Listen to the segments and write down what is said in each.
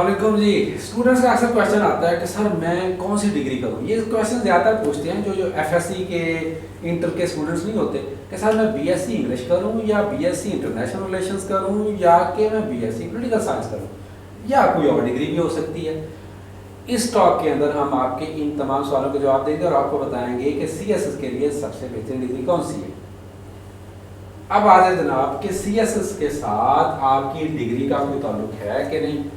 वालेकुम जी। स्टूडेंट्स का अक्सर क्वेश्चन आता है कि सर मैं कौन सी डिग्री करूं। ये क्वेश्चन ज़्यादातर पूछते हैं जो एफएससी के इंटर के स्टूडेंट्स नहीं होते कि सर मैं बीएससी इंग्लिश करूं या बीएससी इंटरनेशनल रिलेशंस करूं या कि मैं बीएससी पॉलिटिकल साइंस करूं या कोई और डिग्री भी हो सकती है। इस टॉक के अंदर हम आपके इन तमाम सवालों के जवाब देंगे और आपको बताएंगे कि सीएसएस के लिए सबसे बेहतरीन डिग्री कौन सी है। अब आ जाए जनाब कि सीएसएस के साथ आपकी डिग्री का कोई ताल्लुक है कि नहीं।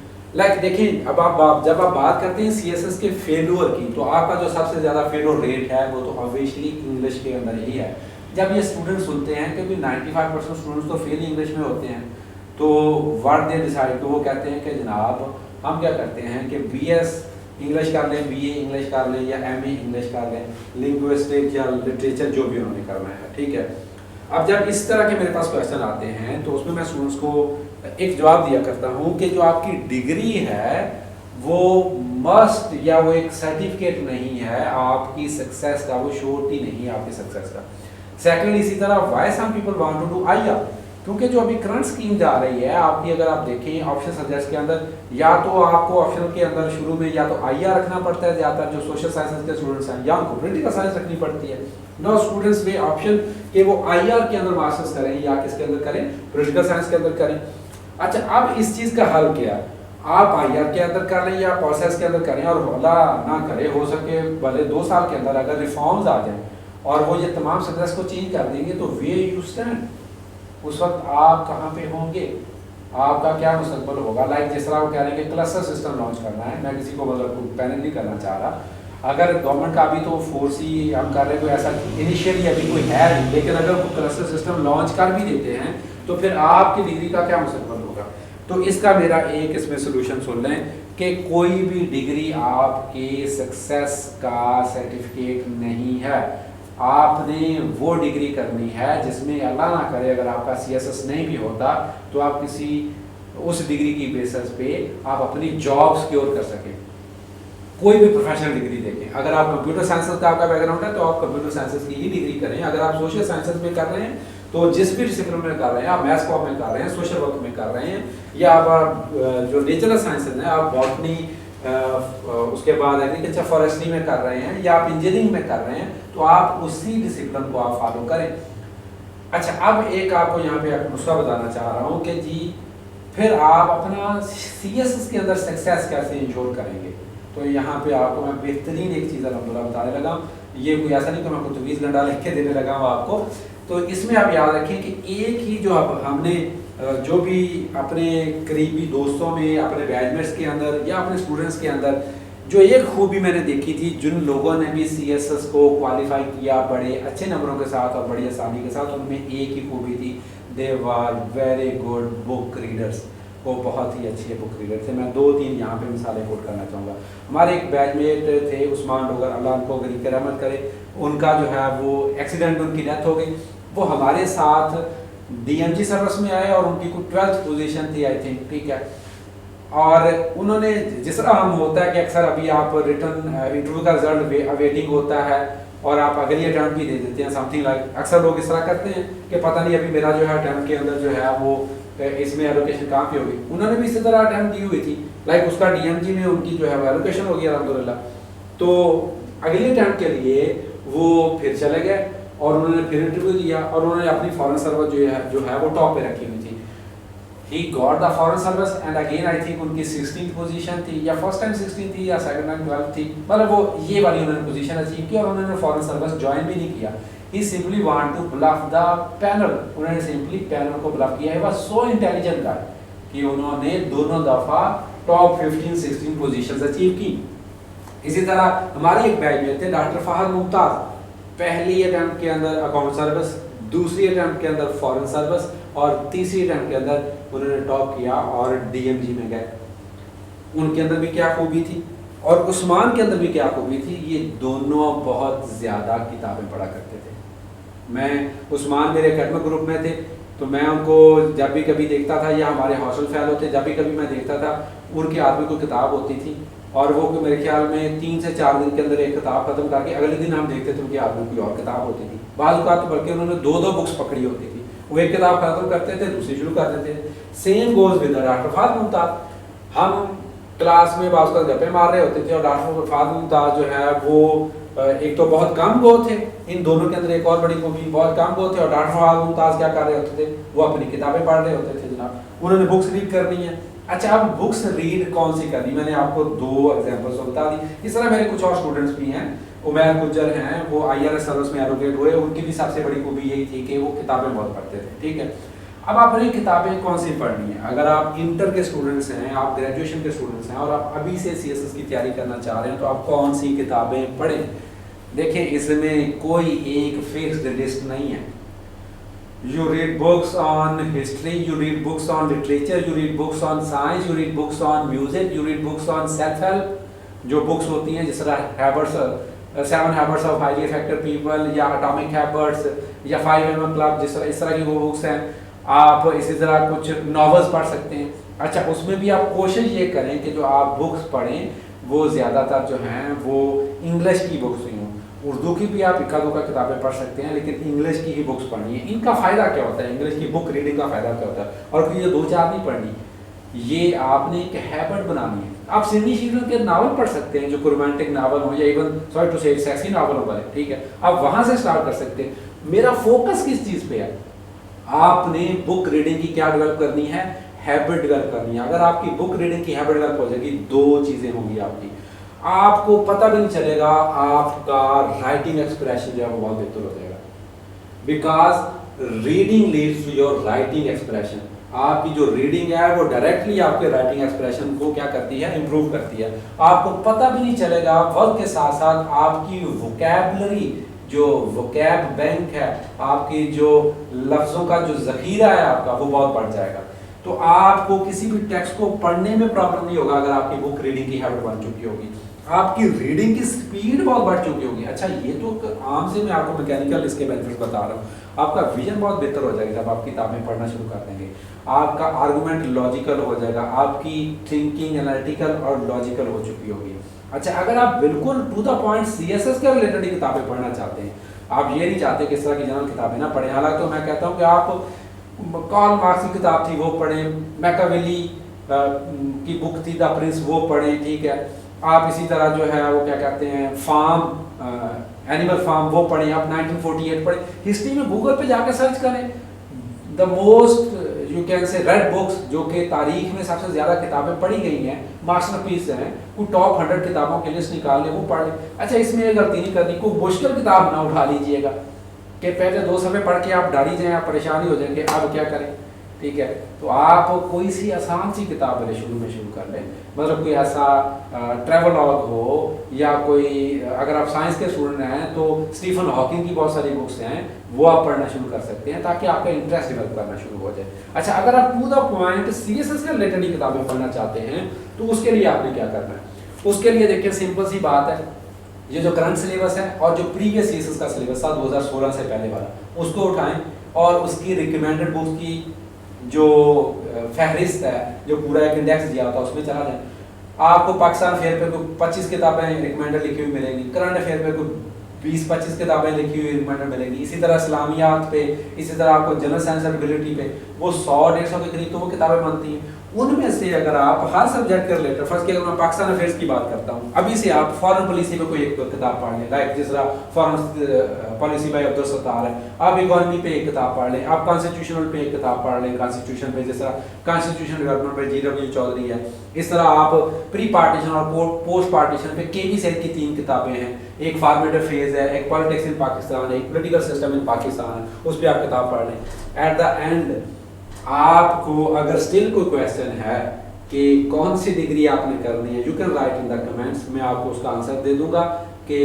देखिए, अब आप जब आप बात करते हैं सीएसएस के फेल्योर की, तो आपका जो सबसे ज़्यादा फेल्योर रेट है वो तो ऑब्वियसली इंग्लिश के अंदर ही है। जब ये स्टूडेंट सुनते हैं कि 95% स्टूडेंट्स तो फेल इंग्लिश में होते हैं, तो व्हाट दे डिसाइड, तो वो कहते हैं कि जनाब हम क्या करते हैं कि बीएस इंग्लिश कर लें, बीए इंग्लिश कर लें या एमए इंग्लिश कर लें, लिंग्विस्टिक या लिटरेचर जो भी उन्होंने करना है, ठीक है। अब जब इस तरह के मेरे पास क्वेश्चन आते हैं तो उसमें मैं स्टूडेंट्स को एक जवाब दिया करता हूँ कि जो आपकी डिग्री है वो मस्ट या वो एक सर्टिफिकेट नहीं है आपकी सक्सेस का, वो श्योरिटी नहीं है आपकी सक्सेस का। सेकंड, इसी तरह why some people want to do IR, क्योंकि जो अभी करंट स्कीम जा रही है आपकी, अगर आप देखें ऑप्शन सब्जेक्ट्स के अंदर, या तो आपको ऑप्शन के अंदर शुरू में या तो आईआर रखना पड़ता है ज़्यादातर जो सोशल साइंसेज के स्टूडेंट्स हैं, या उनको पॉलिटिकल साइंस रखनी पड़ती है। नो स्टूडेंट्स वे ऑप्शन कि वो आईआर के अंदर मास्टर्स करें या किसके अंदर करें, पॉलिटिकल साइंस के अंदर करें। अच्छा, अब इस चीज़ का हल क्या है? आप आईआर के अंदर कर लें या प्रोसेस के अंदर करें, और होला ना करें, हो सके भले 2 साल के अंदर अगर रिफॉर्म्स आ जाएं और वो ये तमाम सब्जेक्ट्स को चेंज कर देंगे, तो वे यू स्टैंड, उस वक्त आप कहाँ पे होंगे, आपका क्या मुस्तकबिल होगा। जिस तरह वो कह रहे हैं कि क्लस्टर सिस्टम लॉन्च करना है, मैं किसी को मतलब पैनल नहीं करना चाह रहा, अगर गवर्नमेंट का अभी तो फोर्स ही हम कर रहे हैं, कोई ऐसा इनिशियली अभी कोई है नहीं, लेकिन अगर वो क्लस्टर सिस्टम लॉन्च कर भी देते हैं तो फिर आपकी डिग्री का क्या मुस्तकबिल होगा। तो इसका मेरा एक इसमें सोल्यूशन सुन लें कि कोई भी डिग्री आपके सक्सेस का सर्टिफिकेट नहीं है। आपने वो डिग्री करनी है जिसमें अल्लाह ना करे अगर आपका सीएसएस नहीं भी होता तो आप किसी उस डिग्री की बेसिस पे आप अपनी जॉब सिक्योर कर सकें। कोई भी प्रोफेशनल डिग्री देखें, अगर आप कंप्यूटर साइंसेस का आपका बैकग्राउंड है तो आप कंप्यूटर साइंसेस की ही डिग्री करें। अगर आप सोशल साइंसेस में कर रहे हैं तो जिस भी डिसिप्लिन में कर रहे हैं, आप मैथ्स कॉप में कर रहे हैं, सोशल वर्क में कर रहे हैं, या आप जो नेचुरल साइंसेज हैं, आप बॉटनी, उसके बाद एग्रीकल्चर फॉरेस्ट्री में कर रहे हैं, या आप इंजीनियरिंग में कर रहे हैं, तो आप उसी डिसिप्लिन को आप फॉलो करें। अच्छा, अब एक आपको यहाँ पे एक नुस्खा बताना चाह रहा हूँ कि जी फिर आप अपना सीएसएस के अंदर सक्सेस कैसे इंश्योर करेंगे। तो यहाँ पे आपको मैं बेहतरीन एक चीज़ अल्हम्दुलिल्लाह बताने लगा। ये कोई ऐसा नहीं कि मैं कुछ 20 घंटा लिख के देने लगा हूँ आपको। तो इसमें आप याद रखें कि एक ही जो हमने जो भी अपने करीबी दोस्तों में, अपने बैचमेट्स के अंदर या अपने स्टूडेंट्स के अंदर जो एक खूबी मैंने देखी थी, जिन लोगों ने भी सीएसएस को क्वालिफाई किया बड़े अच्छे नंबरों के साथ और बड़ी आसानी के साथ, उनमें एक ही खूबी थी, they were very good book readers. वो बहुत ही अच्छे बुक रीडर थे। मैं 2-3 यहाँ पे मिसालें कोट करना चाहूँगा। हमारे एक बैचमेट थे उस्मान डोगर, अल्लाह उनको गरीब रहमत करे, उनका जो है वो एक्सीडेंट, उनकी डेथ हो गई। वो हमारे साथ डीएमजी सर्विस में आए और उनकी कोई 12th पोजीशन थी आई थिंक, ठीक है। और उन्होंने, जिस तरह हम होता है कि अक्सर अभी आप रिटर्न इंटरव्यू का रिजल्ट अवेटिंग होता है और आप अगली अटैम्प्ट भी दे देते हैं, समथिंग लाइक, अक्सर लोग इस तरह करते हैं कि पता नहीं अभी मेरा जो है अटैम्प्ट के अंदर जो है वो इसमें एलोकेशन कहाँ पे होगी। उन्होंने भी इसी तरह अटैम्प्ट दी हुई थी, उसका डीएमजी में उनकी जो है वो एलोकेशन हो गई अल्हम्दुलिल्लाह। तो अगले अटैम्प्ट के लिए वो फिर चले गए और उन्होंने फिर इंटरव्यू दिया और उन्होंने अपनी फॉरेन सर्विस जो है वो टॉप पे रखी हुई थी। He got the foreign service and again I think उनकी 16th पोजीशन थी, या फर्स्ट टाइम 16 थी या सेकंड टाइम 12 थी, मतलब वो ये वाली उन्होंने पोजीशन अचीव की और उन्होंने फॉरेन सर्विस ज्वाइन भी नहीं किया। He simply want to bluff the panel, उन्होंने सिंपली पैनल को ब्लफ किया। है सो इंटेलिजेंट गाय कि उन्होंने दोनों दफा टॉप 15-16 पोजीशंस अचीव की। इसी तरह हमारे एक बैच में थे डॉक्टर फहद मुमताज, पहली अटेम्प्ट के अंदर अकाउंट सर्विस, दूसरी अटेम्प्ट के अंदर फॉरेन सर्विस और तीसरी अटेम्प्ट के अंदर उन्होंने टॉप किया और डीएमजी में गए। उनके अंदर भी क्या खूबी थी और उस्मान के अंदर भी क्या खूबी थी, ये दोनों बहुत ज़्यादा किताबें पढ़ा करते थे। मैं उस्मान मेरे एकेडमिक ग्रुप में थे तो मैं उनको जब भी कभी देखता था, या हमारे हॉस्टल फेल होते जब भी कभी मैं देखता था, उनके हाथ में कोई किताब होती थी और वो मेरे ख्याल में 3 से 4 दिन के अंदर एक किताब खत्म करके अगले दिन हम देखते थे उनके हाथ में कोई और किताब होती थी। बाज़ औक़ात तो बल्कि उन्होंने 2-2 बुक्स पकड़ी होती थी, वो एक किताब खत्म करते थे दूसरी शुरू कर देते थे। Same goes with doctor Fahad Mumtaz. हम क्लास में बाज़ का गप्पे मार रहे होते थे और डॉक्टर फातिमा मुमताज़ जो है वो एक तो बहुत कम गो थे, इन दोनों के अंदर एक और बड़ी खूबी, बहुत कम गो थे। और डॉक्टर फातिमा मुमताज़ क्या कर रहे होते थे, वो अपनी किताबें पढ़ रहे होते थे जनाब, उन्होंने बुक्स रीड करनी है। अच्छा, अब बुक्स रीड कौन सी करनी, मैंने आपको 2 एग्जांपल्स बता दी। इस तरह मेरे कुछ और स्टूडेंट्स भी हैं, उमैर गुज्जर हैं, वो IRS सर्विस में एलोकेट हुए, उनकी भी सबसे बड़ी खूबी यही थी कि वो किताबें बहुत पढ़ते थे, ठीक है। अब आपने किताबें कौन सी पढ़नी है, अगर आप इंटर के स्टूडेंट्स हैं, आप ग्रेजुएशन के स्टूडेंट्स हैं और आप अभी से CSS की तैयारी करना चाह रहे हैं, तो आप कौन सी किताबें पढ़ें। देखिए, इसमें कोई एक फिक्स्ड लिस्ट नहीं है। You read books on history, you read books on literature, you read books on science, you read books on music, you read books on self help, जो बुक्स होती हैं जिस तरह habits, 7 habits of highly effective people, या atomic habits, या 5 club, जिस तरह इस तरह की वो बुक्स हैं। आप इसी तरह कुछ नॉवेल्स पढ़ सकते हैं। अच्छा, उसमें भी आप कोशिश ये करें कि जो आप बुक्स पढ़ें वो ज़्यादातर जो हैं वो इंग्लिश की बुक्स ही हों। उर्दू की भी आप इक्का दुक्का किताबें पढ़ सकते हैं, लेकिन इंग्लिश की ही बुक्स पढ़नी है। इनका फ़ायदा क्या होता है, इंग्लिश की बुक रीडिंग का फ़ायदा क्या होता है, और ये 2-4 नहीं पढ़नी, ये आपने एक हैबिट बनानी है। आप सिडनी शीलर के नावल पढ़ सकते हैं, जो रोमांटिक नावल हो या इवन सॉरी टू से सेक्सी नावल हो, भले ठीक है, आप वहाँ से स्टार्ट कर सकते हैं। मेरा फोकस किस चीज़ पे है, आपने बुक रीडिंग की क्या डेवलप करनी है, हैबिट डेवलप करनी है। अगर आपकी बुक रीडिंग की हैबिट डेवलप हो जाएगी, 2 चीज़ें होंगी आपकी, आपको पता भी नहीं चलेगा, आपका राइटिंग एक्सप्रेशन जो है वो बहुत बेहतर हो जाएगा, because reading leads to your writing expression. आपकी जो रीडिंग है वो डायरेक्टली आपके राइटिंग एक्सप्रेशन को क्या करती है, इंप्रूव करती है। आपको पता भी नहीं चलेगा, वक्त के साथ साथ आपकी वोकैबुलरी, जो वोकैब बैंक है, आपकी जो लफ्ज़ों का जो ज़ख़ीरा है आपका, वो बहुत बढ़ जाएगा। तो आपको किसी भी टेक्स्ट को पढ़ने में प्रॉब्लम नहीं होगा अगर आपकी बुक रीडिंग की हैबिट बन चुकी होगी, आपकी रीडिंग की स्पीड बहुत बढ़ चुकी होगी। अच्छा, ये तो आम से मैं आपको मैकेनिकल इसके बेनिफिट्स बता रहा हूँ। आपका विजन बहुत बेहतर हो जाएगा जब आप किताबें पढ़ना शुरू कर देंगे, आपका आर्गूमेंट लॉजिकल हो जाएगा, आपकी थिंकिंग एनालिटिकल और लॉजिकल हो चुकी होगी। अच्छा, अगर आप बिल्कुल टू द पॉइंट CSS के रिलेटेड किताबें पढ़ना चाहते हैं, आप ये नहीं चाहते कि इस तरह की जनरल किताबें ना पढ़ें, हालांकि तो मैं कहता हूँ कि आप कार्ल मार्क्स की किताब थी वो पढ़ें, मैकियावेली की बुक थी द प्रिंस वो पढ़ें, ठीक है। आप इसी तरह जो है वो क्या कहते हैं फार्म, एनिमल फार्म वो पढ़ें, आप 1948 पढ़ें। हिस्ट्री में गूगल पे जाके सर्च करें the most you can say red books, जो कि तारीख में सबसे ज़्यादा किताबें पढ़ी गई हैं, मास्टरपीस हैं, कोई टॉप 100 किताबों की लिस्ट निकाल लें, वो पढ़ लें। अच्छा, इसमें ये गलती नहीं करनी, कोई मुश्किल किताब ना उठा लीजिएगा कि पहले 2 सफ़े पढ़ के आप डर ही जाएँ, आप परेशानी हो जाएंगे अब क्या करें, ठीक है। तो आप कोई सी आसान सी किताब पहले शुरू कर लें, मतलब कोई ऐसा ट्रैवलॉग हो, या कोई, अगर आप साइंस के स्टूडेंट हैं तो स्टीफन हॉकिंग की बहुत सारी बुक्स हैं, वो आप पढ़ना शुरू कर सकते हैं ताकि आपका इंटरेस्ट डेवलप करना शुरू हो जाए। अच्छा, अगर आप टू द पॉइंट CSS से रिलेटेड किताबें पढ़ना चाहते हैं तो उसके लिए आपने क्या करना है। उसके लिए देखिए सिंपल सी बात है, ये जो करंट सिलेबस है और जो प्रीवियस CSS का सिलेबस था 2016 से पहले वाला, उसको उठाएं और उसकी रिकमेंडेड बुक्स की जो फहरिस्त है, जो पूरा एक इंडेक्स दिया होता है, उसमें चला जाए। आपको पाकिस्तान अफेयर पे कोई 25 किताबें रिकमेंडेड लिखी हुई मिलेंगी, करंट अफेयर पे कोई 20-25 किताबें लिखी हुई रिकमेंडेड मिलेंगी, इसी तरह इस्लामियात पे, इसी तरह आपको जनरल साइंस एंड एबिलिटी पे वो 100-150 के करीब तो वो किताबें बनती हैं। उनमें से अगर आप हर सब्जेक्ट के रिलेटेड, फर्स्ट की अगर मैं पाकिस्तान अफेयर्स की बात करता हूँ, अभी से आप फॉरेन पॉलिसी पे कोई एक किताब पढ़ लें, लाइक जिस तरह foreign policy bye Abdul Sattar है, आप इकोनॉमी पे एक किताब पढ़ लें, आप कॉन्स्टिट्यूशनल पे एक किताब पढ़ लें, कॉन्स्टिट्यूशन पे जिस तरह कॉन्स्टिट्यूशन डेवलपमेंट पे GW चौधरी है, इस तरह आप प्री पार्टीशन और पोस्ट पार्टीशन पे KB सैयद की 3 किताबें हैं, एक फॉर्मेटिव फेज है, एक पॉलिटिक्स इन पाकिस्तान है, एक पॉलिटिकल सिस्टम इन पाकिस्तान है, उस पर आप किताब पढ़ लें। एट द एंड आपको अगर स्टिल कोई क्वेश्चन है कि कौन सी डिग्री आपने करनी है, you can write in the comments, मैं आपको उसका आंसर दे दूंगा कि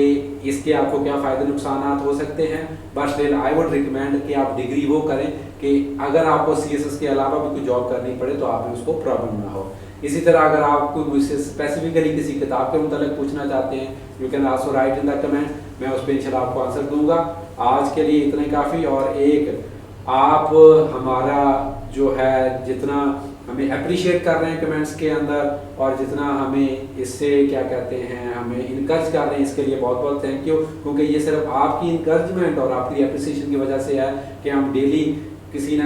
इसके आपको क्या फ़ायदे नुकसान हो सकते हैं। But still I would recommend कि आप डिग्री वो करें कि अगर आपको CSS के अलावा भी कोई जॉब करनी पड़े तो आप में उसको प्रॉब्लम ना हो। इसी तरह अगर आप कोई मुझसे स्पेसिफिकली किसी किताब के मुतालिक पूछना चाहते हैं, you can also right in the comment, मैं उस पर इंशाल्लाह आपको आंसर दूंगा। आज के लिए इतना ही काफ़ी। और एक आप हमारा जो है जितना हमें अप्रिशिएट कर रहे हैं कमेंट्स के अंदर, और जितना हमें इससे क्या कहते हैं हमें इनकरेज कर रहे हैं, इसके लिए बहुत बहुत थैंक यू, क्योंकि ये सिर्फ आपकी इनकरेजमेंट और आपकी अप्रिसिएशन की वजह से है कि हम डेली किसी ना